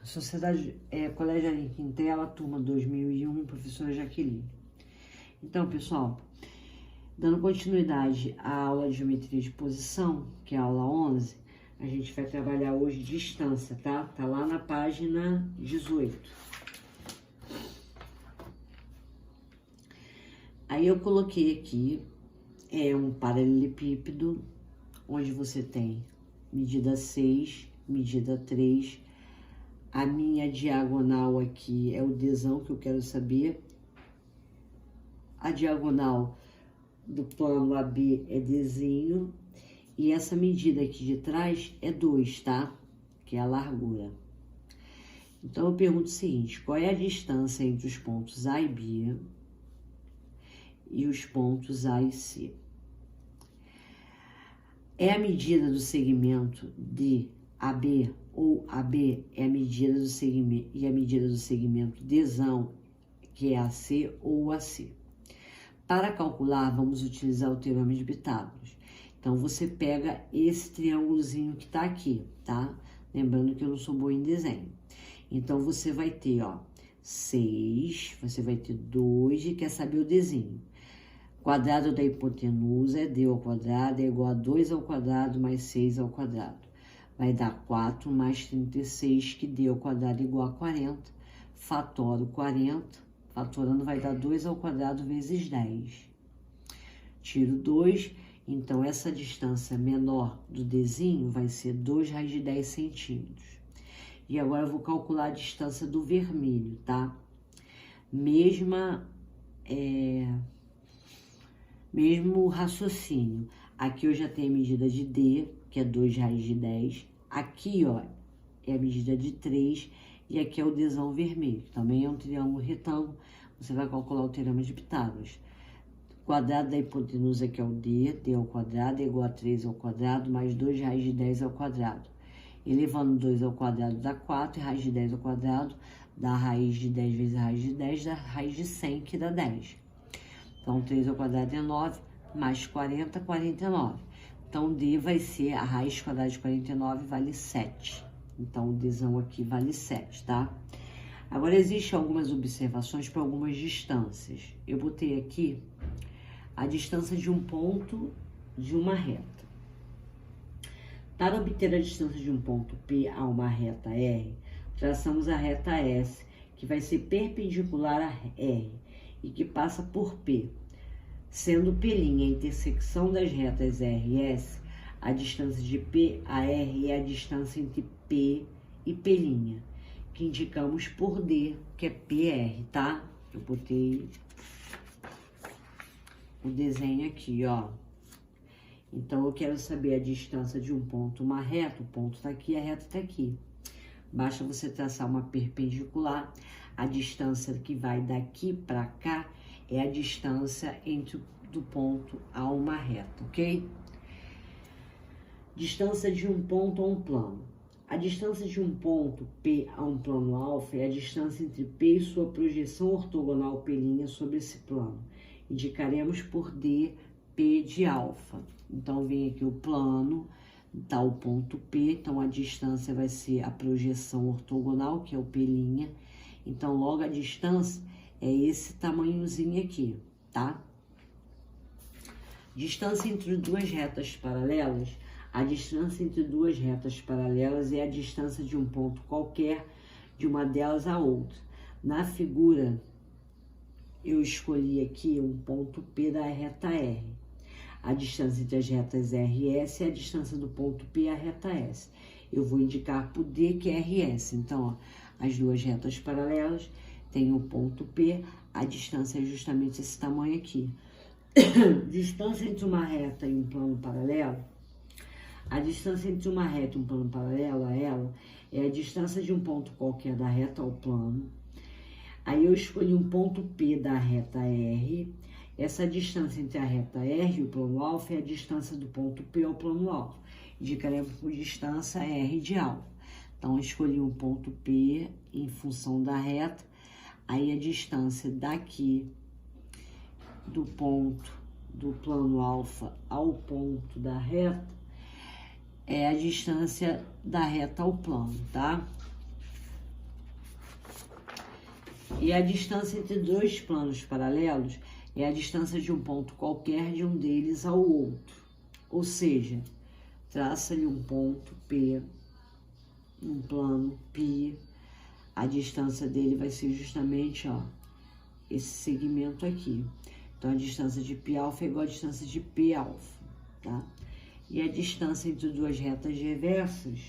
Sociedade Colégio Aline Quintela, turma 2001, professora Jaqueline. Então, pessoal, dando continuidade à aula de geometria de posição, que é a aula 11, a gente vai trabalhar hoje distância, tá? Tá lá na página 18. Aí eu coloquei aqui, um paralelepípedo, onde você tem medida 6, medida 3, a minha diagonal aqui é o Dzão que eu quero saber, a diagonal do plano AB é Dzinho, e essa medida aqui de trás é 2, tá? Que é a largura. Então eu pergunto o seguinte, qual é a distância entre os pontos A e B e os pontos A e C? É a medida do segmento de AB, ou AB é a medida do segmento, e a medida do segmento Dzão, que é AC ou AC. Para calcular, vamos utilizar o teorema de Pitágoras. Então, você pega esse triângulozinho que tá aqui, tá? Lembrando que eu não sou boa em desenho. Então, você vai ter, 6, você vai ter 2 e quer saber o Dzinho. Quadrado da hipotenusa é D ao quadrado, é igual a 2 ao quadrado mais 6 ao quadrado. Vai dar 4 mais 36, que D ao quadrado é igual a 40. Fatoro 40, fatorando vai dar 2 ao quadrado vezes 10. Tiro 2, então essa distância menor do Dzinho vai ser 2 raiz de 10 centímetros. E agora eu vou calcular a distância do vermelho, tá? Mesmo raciocínio. Aqui eu já tenho a medida de D, que é 2 raiz de 10. Aqui, é a medida de 3. E aqui é o Dzão vermelho. Também é um triângulo retângulo. Você vai calcular o teorema de Pitágoras. Quadrado da hipotenusa, que é o D. D ao quadrado é igual a 3 ao quadrado, mais 2 raiz de 10 ao quadrado. Elevando 2 ao quadrado dá 4. E raiz de 10 ao quadrado dá raiz de 10 vezes raiz de 10, dá raiz de 100, que dá 10. Então, 3 ao quadrado é 9, mais 40, 49. Então, D vai ser, a raiz quadrada de 49 vale 7. Então, o Dzão aqui vale 7, tá? Agora, existem algumas observações para algumas distâncias. Eu botei aqui a distância de um ponto de uma reta. Para obter a distância de um ponto P a uma reta R, traçamos a reta S, que vai ser perpendicular a R e que passa por P. Sendo P' a intersecção das retas R e S, a distância de P a R é a distância entre P e P', que indicamos por D, que é PR, tá? Eu botei o desenho aqui, Então, eu quero saber a distância de um ponto, uma reta. O ponto tá aqui, a reta tá aqui. Basta você traçar uma perpendicular. A distância que vai daqui para cá é a distância do ponto a uma reta, ok? Distância de um ponto a um plano. A distância de um ponto P a um plano alfa é a distância entre P e sua projeção ortogonal P' sobre esse plano. Indicaremos por D, P de alfa. Então, vem aqui o plano, tá o ponto P, então a distância vai ser a projeção ortogonal, que é o P'. Então, logo a distância é esse tamanhozinho aqui, tá? Distância entre duas retas paralelas. A distância entre duas retas paralelas é a distância de um ponto qualquer, de uma delas a outra. Na figura, eu escolhi aqui um ponto P da reta R. A distância entre as retas R e S é a distância do ponto P à reta S. Eu vou indicar por D, que é RS. Então, as duas retas paralelas têm o ponto P, a distância é justamente esse tamanho aqui. Distância entre uma reta e um plano paralelo. A distância entre uma reta e um plano paralelo a ela é a distância de um ponto qualquer da reta ao plano. Aí eu escolhi um ponto P da reta R. Essa distância entre a reta R e o plano alfa é a distância do ponto P ao plano alfa. Indicaremos por distância R de alfa. Então, eu escolhi um ponto P em função da reta. Aí, a distância daqui do ponto do plano alfa ao ponto da reta é a distância da reta ao plano, tá? E a distância entre dois planos paralelos é a distância de um ponto qualquer de um deles ao outro. Ou seja, traça-lhe um ponto P, um plano π, a distância dele vai ser justamente, ó, esse segmento aqui. Então, a distância de πα é igual a distância de Pα, tá? E a distância entre duas retas reversas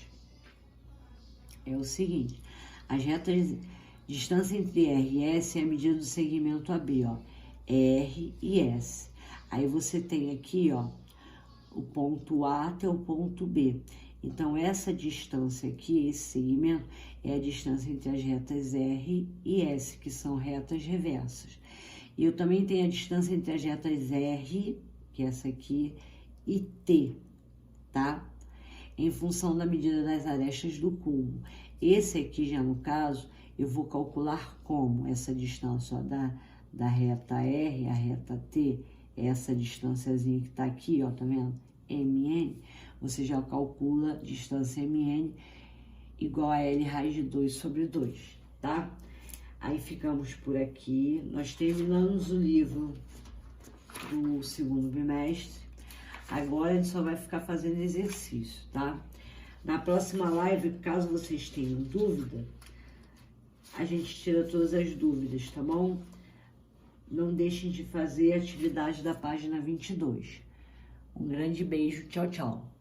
é o seguinte, as retas, distância entre R e S é a medida do segmento AB, ó, R e S. Aí você tem aqui, ó, o ponto A até o ponto B. Então, essa distância aqui, esse segmento, é a distância entre as retas R e S, que são retas reversas. E eu também tenho a distância entre as retas R, que é essa aqui, e T, tá? Em função da medida das arestas do cúmulo. Esse aqui, já no caso, eu vou calcular como? Essa distância, ó, da reta R, a reta T, essa distânciazinha que tá aqui, ó, tá vendo? MN, você já calcula distância MN igual a L raiz de 2 sobre 2, tá? Aí ficamos por aqui. Nós terminamos o livro do segundo bimestre. Agora a gente só vai ficar fazendo exercício, tá? Na próxima live, caso vocês tenham dúvida, a gente tira todas as dúvidas, tá bom? Não deixem de fazer a atividade da página 22. Um grande beijo, tchau, tchau.